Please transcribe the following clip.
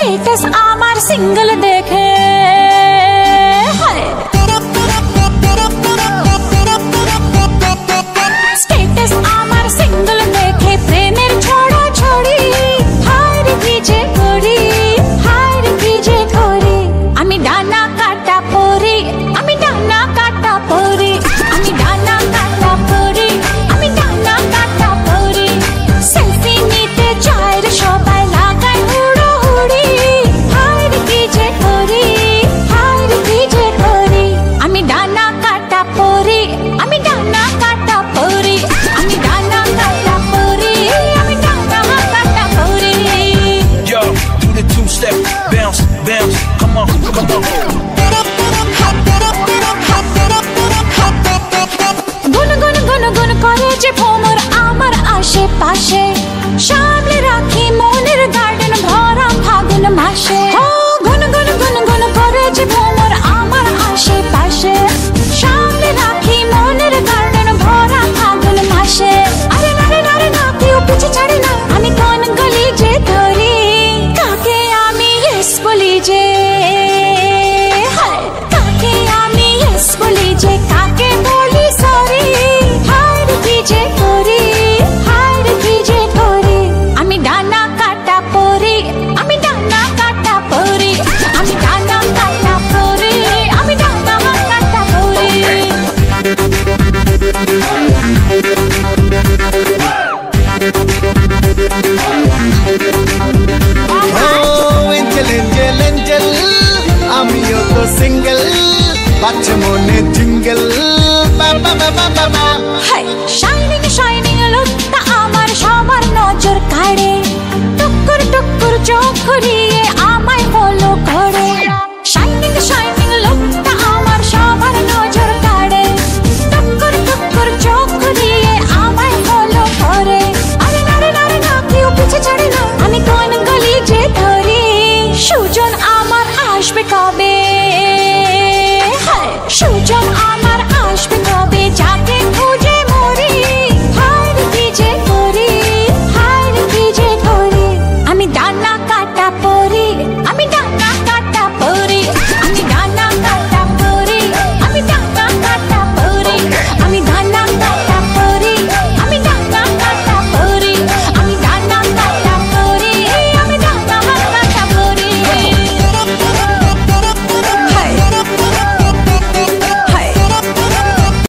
Status আমার single দেখে status আমার সিঙ্গেল দেখে প্রেমের ছড়া ছড়ি হার কি যে করি হার কি যে করি আমি ডানা কাটা পরি আমি ডানা কাটা পরি আমি ডানা কাটা পরি আমি ডানা কাটা পরি সেলফি নিতে চায় সবাই লাগায় হুড়োহুড়ি হার কি যে করি হার কি যে করি আমি ডানা কাটা পরি আমি ডানা কাটা পরি আমি ডানা কাটা পরি আমি ডানা কাটা পরি Yo, do the two-step, bounce, bounce, come on, come on. গুন গুন গুন গুন করে যে ভ্রমর আমার আশেপাশে সামলে রাখি মনের গার্ডেন ভরা ফাগুন মাসে গুন গুন গুন গুন করে যে ভ্রমর আমার আশেপাশে সামলে রাখি মনের গার্ডেন ভরা ফাগুন মাসে আরে নারে নারে না কেউ পিছে ছাড়ে না আমি কোন গলি যে ধরি কাকে আমি ইয়েস বলি যে কাকে আমি ইয়েস বলি যে কাকে বলি সরি হার কি যে করি হার কি যে করি আমি ডানা কাটা পরি আমি ডানা কাটা পরি আমি ডানা কাটা পরি আমি ডানা কাটা পরি এঞ্জেল এঞ্জেল এঞ্জেল আমিও তো সিঙ্গেল বাচ্চা মনে জিঙ্গেল বাবা বাবা বাবা হাই শাইনিং শাইনিং লুকটা আমার সবার নজর কাড়ে টুকুর টুকুর চোখ ঘুরি